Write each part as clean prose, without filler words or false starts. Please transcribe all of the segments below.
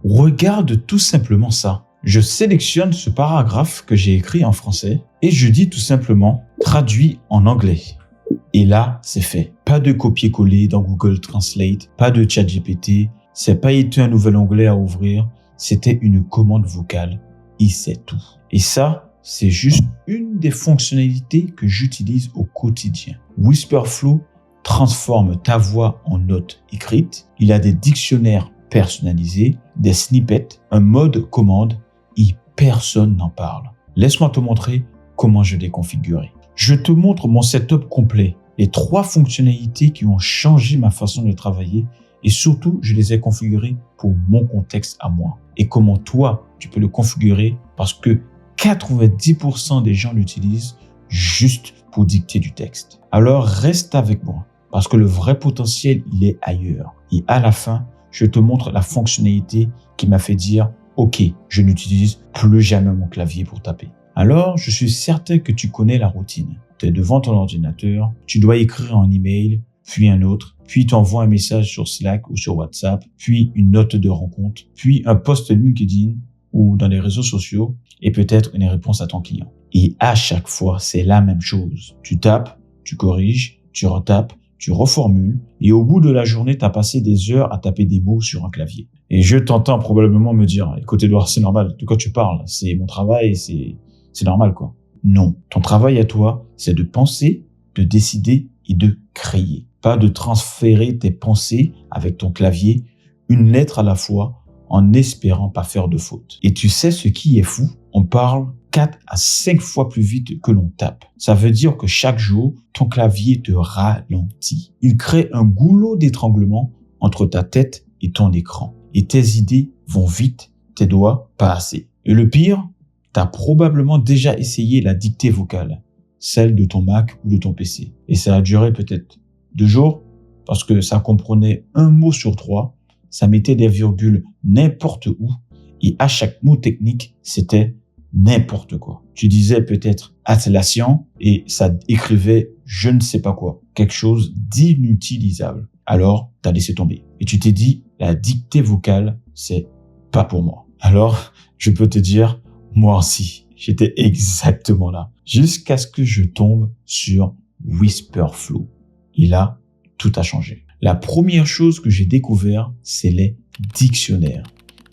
Regarde tout simplement ça. Je sélectionne ce paragraphe que j'ai écrit en français et je dis tout simplement « traduit en anglais ». Et là, c'est fait. Pas de copier-coller dans Google Translate, pas de ChatGPT, c'est pas été un nouvel onglet à ouvrir, c'était une commande vocale et c'est tout. Et ça, c'est juste une des fonctionnalités que j'utilise au quotidien. Whisperflow transforme ta voix en note écrite. Il a des dictionnaires personnalisés, des snippets, un mode commande et personne n'en parle. Laisse-moi te montrer comment je l'ai configuré. Je te montre mon setup complet, les 3 fonctionnalités qui ont changé ma façon de travailler et surtout, je les ai configurées pour mon contexte à moi. Et comment toi, tu peux le configurer parce que 90% des gens l'utilisent juste pour dicter du texte. Alors, reste avec moi parce que le vrai potentiel, il est ailleurs. Et à la fin, je te montre la fonctionnalité qui m'a fait dire « Ok, je n'utilise plus jamais mon clavier pour taper ». Alors, je suis certain que tu connais la routine. Tu es devant ton ordinateur, tu dois écrire un email, puis un autre, puis tu envoies un message sur Slack ou sur WhatsApp, puis une note de rencontre, puis un post LinkedIn ou dans les réseaux sociaux et peut-être une réponse à ton client. Et à chaque fois, c'est la même chose. Tu tapes, tu corriges, tu retapes, tu reformules et au bout de la journée, tu as passé des heures à taper des mots sur un clavier. Et je t'entends probablement me dire « Écoute Edouard, c'est normal, de quoi tu parles? C'est mon travail, c'est normal quoi. » Non, ton travail à toi, c'est de penser, de décider et de créer. Pas de transférer tes pensées avec ton clavier, une lettre à la fois, en espérant pas faire de faute. Et tu sais ce qui est fou? On parle 4 à 5 fois plus vite que l'on tape. Ça veut dire que chaque jour, ton clavier te ralentit. Il crée un goulot d'étranglement entre ta tête et ton écran. Et tes idées vont vite, tes doigts pas assez. Et le pire, tu as probablement déjà essayé la dictée vocale, celle de ton Mac ou de ton PC. Et ça a duré peut-être 2 jours parce que ça comprenait un mot sur 3, ça mettait des virgules n'importe où et à chaque mot technique, c'était n'importe quoi. Tu disais peut-être Atlassian et ça écrivait je ne sais pas quoi, quelque chose d'inutilisable. Alors, tu as laissé tomber. Et tu t'es dit, la dictée vocale, c'est pas pour moi. Alors, je peux te dire, moi aussi, j'étais exactement là. Jusqu'à ce que je tombe sur Whisperflow. Et là, tout a changé. La première chose que j'ai découvert, c'est les dictionnaires.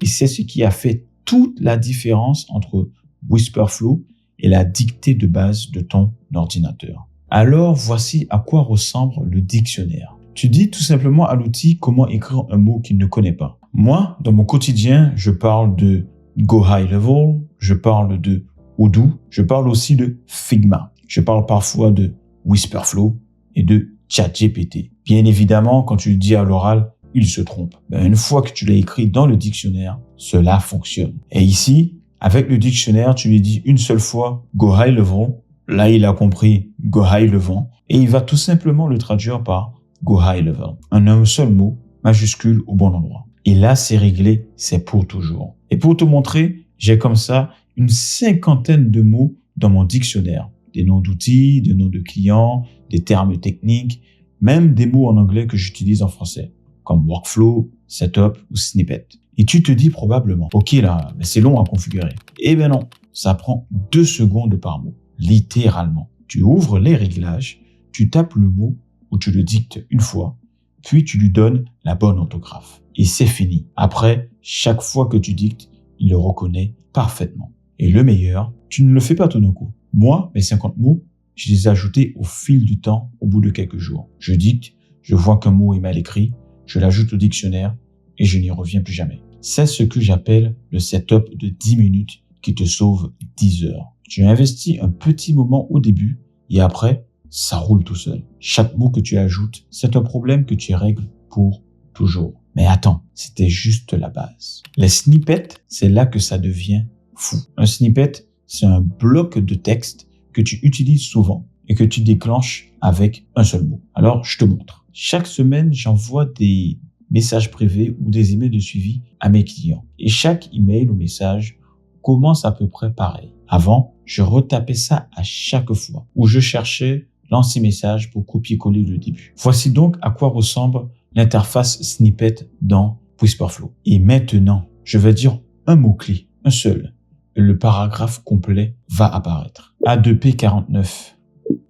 Et c'est ce qui a fait toute la différence entre Whisperflow et la dictée de base de ton ordinateur. Alors, voici à quoi ressemble le dictionnaire. Tu dis tout simplement à l'outil comment écrire un mot qu'il ne connaît pas. Moi, dans mon quotidien, je parle de Go High Level, je parle de Odoo, je parle aussi de Figma. Je parle parfois de Whisperflow et de ChatGPT. Bien évidemment, quand tu le dis à l'oral, il se trompe. Une fois que tu l'as écrit dans le dictionnaire, cela fonctionne. Et ici, avec le dictionnaire, tu lui dis une seule fois Go High Level. Là, il a compris Go High Level. Et il va tout simplement le traduire par Go High Level. Un seul mot, majuscule au bon endroit. Et là, c'est réglé, c'est pour toujours. Et pour te montrer, j'ai comme ça une 50aine de mots dans mon dictionnaire. Des noms d'outils, des noms de clients, des termes techniques, même des mots en anglais que j'utilise en français, comme workflow, setup ou snippet. Et tu te dis probablement, ok là, mais c'est long à configurer. Eh bien non, ça prend 2 secondes par mot, littéralement. Tu ouvres les réglages, tu tapes le mot ou tu le dictes une fois, puis tu lui donnes la bonne orthographe. Et c'est fini. Après, chaque fois que tu dictes, il le reconnaît parfaitement. Et le meilleur, tu ne le fais pas tout d'un coup. Moi, mes 50 mots, je les ai ajoutés au fil du temps, au bout de quelques jours. Je dicte, je vois qu'un mot est mal écrit, je l'ajoute au dictionnaire et je n'y reviens plus jamais. C'est ce que j'appelle le setup de 10 minutes qui te sauve 10 heures. Tu investis un petit moment au début et après, ça roule tout seul. Chaque mot que tu ajoutes, c'est un problème que tu règles pour toujours. Mais attends, c'était juste la base. Les snippets, c'est là que ça devient fou. Un snippet, c'est un bloc de texte que tu utilises souvent et que tu déclenches avec un seul mot. Alors, je te montre. Chaque semaine, j'envoie des messages privés ou des emails de suivi à mes clients. Et chaque email ou message commence à peu près pareil. Avant, je retapais ça à chaque fois où je cherchais l'ancien message pour copier-coller le début. Voici donc à quoi ressemble l'interface snippet dans Whisperflow. Et maintenant, je vais dire un mot-clé, un seul, et le paragraphe complet va apparaître. A2P49.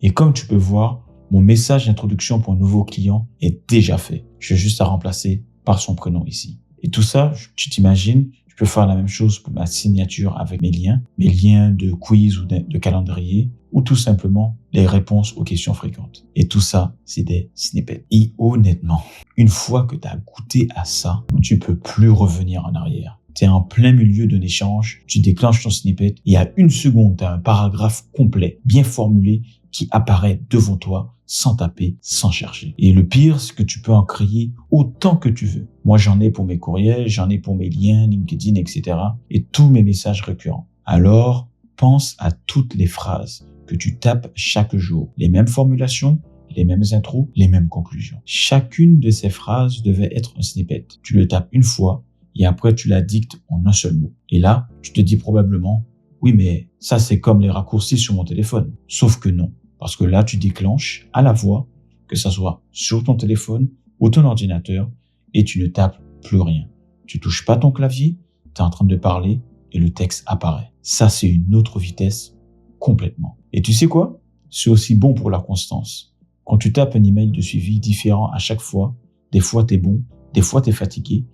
Et comme tu peux voir, mon message d'introduction pour un nouveau client est déjà fait. J'ai juste à remplacer par son prénom ici. Et tout ça, tu t'imagines, je peux faire la même chose pour ma signature avec mes liens de quiz ou de calendrier, ou tout simplement les réponses aux questions fréquentes. Et tout ça, c'est des snippets. Et honnêtement, une fois que tu as goûté à ça, tu peux plus revenir en arrière. Tu es en plein milieu d'un échange, tu déclenches ton snippet, et à 1 seconde, tu as un paragraphe complet, bien formulé, qui apparaît devant toi, sans taper, sans chercher. Et le pire, c'est que tu peux en créer autant que tu veux. Moi, j'en ai pour mes courriels, j'en ai pour mes liens, LinkedIn, etc. et tous mes messages récurrents. Alors, pense à toutes les phrases que tu tapes chaque jour. Les mêmes formulations, les mêmes intros, les mêmes conclusions. Chacune de ces phrases devait être un snippet. Tu le tapes une fois et après tu la dictes en un seul mot. Et là, tu te dis probablement, oui, mais ça c'est comme les raccourcis sur mon téléphone. Sauf que non. Parce que là, tu déclenches à la voix, que ça soit sur ton téléphone ou ton ordinateur, et tu ne tapes plus rien. Tu touches pas ton clavier, tu es en train de parler et le texte apparaît. Ça, c'est une autre vitesse complètement. Et tu sais quoi? C'est aussi bon pour la constance. Quand tu tapes un email de suivi différent à chaque fois, des fois t'es bon, des fois t'es fatigué,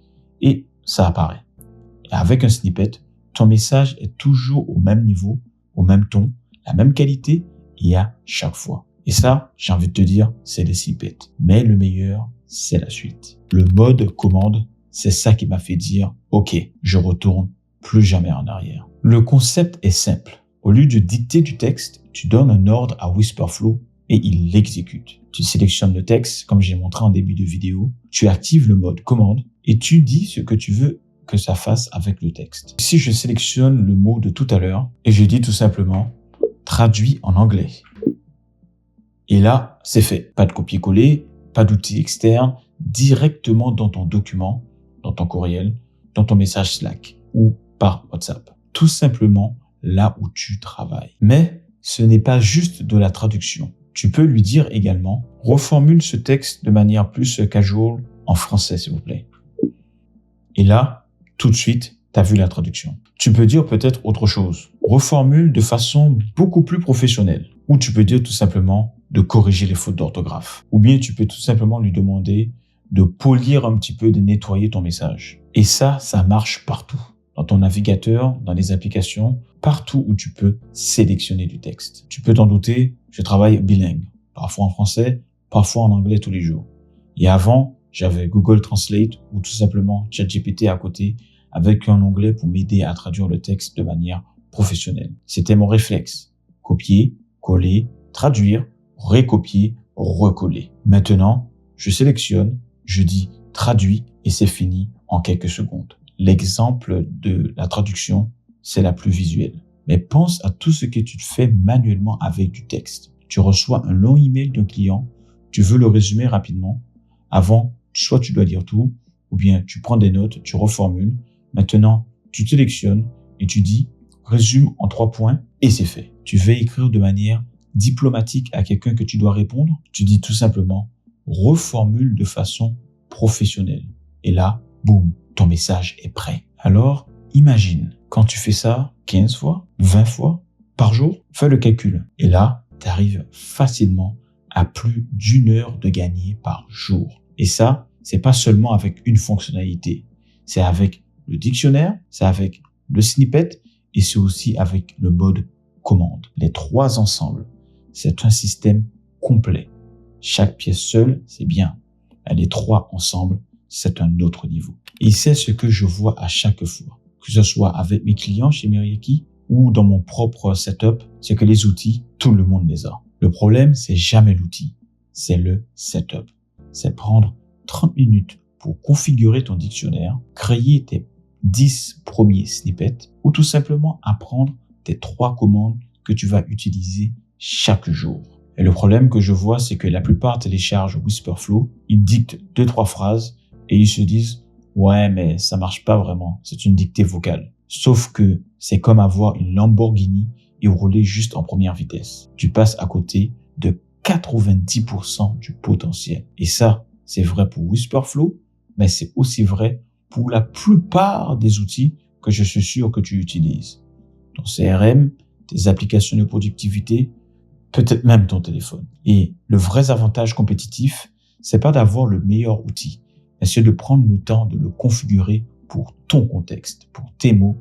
et ça apparaît. Et avec un snippet, ton message est toujours au même niveau, au même ton, la même qualité, et à chaque fois. Et ça, j'ai envie de te dire, c'est des snippets. Mais le meilleur, c'est la suite. Le mode commande, c'est ça qui m'a fait dire, OK, je retourne plus jamais en arrière. Le concept est simple. Au lieu de dicter du texte, tu donnes un ordre à Whisperflow et il l'exécute. Tu sélectionnes le texte, comme j'ai montré en début de vidéo, tu actives le mode commande et tu dis ce que tu veux que ça fasse avec le texte. Ici, je sélectionne le mot de tout à l'heure et je dis tout simplement traduit en anglais. Et là, c'est fait. Pas de copier-coller, pas d'outil externe, directement dans ton document, dans ton courriel, dans ton message Slack ou par WhatsApp. Tout simplement là où tu travailles. Mais ce n'est pas juste de la traduction. Tu peux lui dire également, reformule ce texte de manière plus casual en français, s'il vous plaît. Et là, tout de suite, tu as vu la traduction. Tu peux dire peut-être autre chose. Reformule de façon beaucoup plus professionnelle. Ou tu peux dire tout simplement de corriger les fautes d'orthographe. Ou bien tu peux tout simplement lui demander de polir un petit peu, de nettoyer ton message. Et ça marche partout. Dans ton navigateur, dans les applications, partout où tu peux sélectionner du texte. Tu peux t'en douter, je travaille bilingue. Parfois en français, parfois en anglais tous les jours. Et avant, j'avais Google Translate ou tout simplement ChatGPT à côté avec un onglet pour m'aider à traduire le texte de manière professionnelle. C'était mon réflexe. Copier, coller, traduire, recopier, recoller. Maintenant, je sélectionne, je dis traduit et c'est fini en quelques secondes. L'exemple de la traduction, c'est la plus visuelle. Mais pense à tout ce que tu fais manuellement avec du texte. Tu reçois un long email d'un client, tu veux le résumer rapidement. Avant, soit tu dois lire tout, ou bien tu prends des notes, tu reformules. Maintenant, tu sélectionnes et tu dis résume en 3 points et c'est fait. Tu veux écrire de manière diplomatique à quelqu'un que tu dois répondre. Tu dis tout simplement reformule de façon professionnelle. Et là, boum, ton message est prêt. Alors, imagine, quand tu fais ça 15 fois, 20 fois par jour, fais le calcul. Et là, tu arrives facilement à plus d'1 heure de gagner par jour. Et ça, c'est pas seulement avec une fonctionnalité. C'est avec le dictionnaire, c'est avec le snippet et c'est aussi avec le mode commande. Les 3 ensemble, c'est un système complet. Chaque pièce seule, c'est bien. Les 3 ensemble, c'est un autre niveau. Et c'est ce que je vois à chaque fois. Que ce soit avec mes clients chez Meriaki ou dans mon propre setup, c'est que les outils, tout le monde les a. Le problème, c'est jamais l'outil, c'est le setup. C'est prendre 30 minutes pour configurer ton dictionnaire, créer tes 10 premiers snippets ou tout simplement apprendre tes 3 commandes que tu vas utiliser chaque jour. Et le problème que je vois, c'est que la plupart téléchargent Whisperflow, ils dictent 2-3 phrases et ils se disent « Ouais, mais ça marche pas vraiment, c'est une dictée vocale. » Sauf que c'est comme avoir une Lamborghini et rouler juste en première vitesse. Tu passes à côté de 90% du potentiel. Et ça, c'est vrai pour Whisperflow, mais c'est aussi vrai pour la plupart des outils que je suis sûr que tu utilises. Ton CRM, tes applications de productivité, peut-être même ton téléphone. Et le vrai avantage compétitif, c'est pas d'avoir le meilleur outil, mais c'est de prendre le temps de le configurer pour ton contexte, pour tes mots,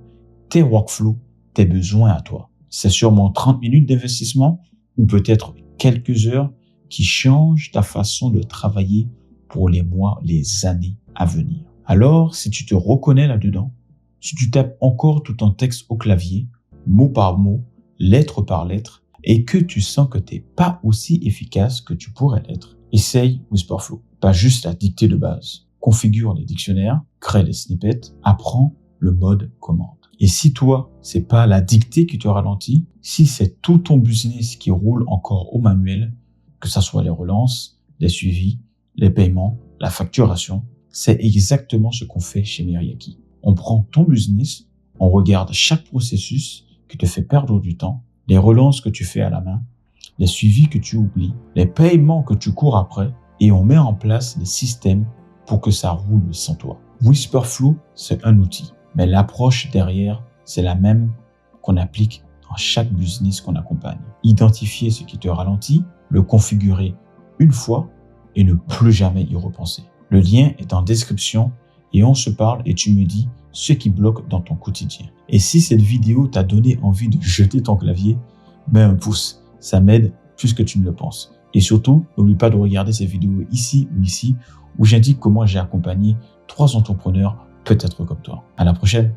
tes workflows, tes besoins à toi. C'est sûrement 30 minutes d'investissement ou peut-être quelques heures qui changent ta façon de travailler pour les mois, les années à venir. Alors, si tu te reconnais là-dedans, si tu tapes encore tout ton texte au clavier, mot par mot, lettre par lettre, et que tu sens que t'es pas aussi efficace que tu pourrais l'être, essaye Whisperflow. Pas juste la dictée de base. Configure les dictionnaires, crée les snippets, apprends le mode commande. Et si toi, c'est pas la dictée qui te ralentit, si c'est tout ton business qui roule encore au manuel, que ça soit les relances, les suivis, les paiements, la facturation, c'est exactement ce qu'on fait chez Meriaki. On prend ton business, on regarde chaque processus qui te fait perdre du temps, les relances que tu fais à la main, les suivis que tu oublies, les paiements que tu cours après, et on met en place des systèmes pour que ça roule sans toi. Whisperflow, c'est un outil, mais l'approche derrière, c'est la même qu'on applique dans chaque business qu'on accompagne. Identifier ce qui te ralentit, le configurer une fois et ne plus jamais y repenser. Le lien est en description et on se parle et tu me dis ce qui bloque dans ton quotidien. Et si cette vidéo t'a donné envie de jeter ton clavier, mets un pouce, ça m'aide plus que tu ne le penses. Et surtout, n'oublie pas de regarder ces vidéos ici ou ici où j'indique comment j'ai accompagné 3 entrepreneurs peut-être comme toi. À la prochaine.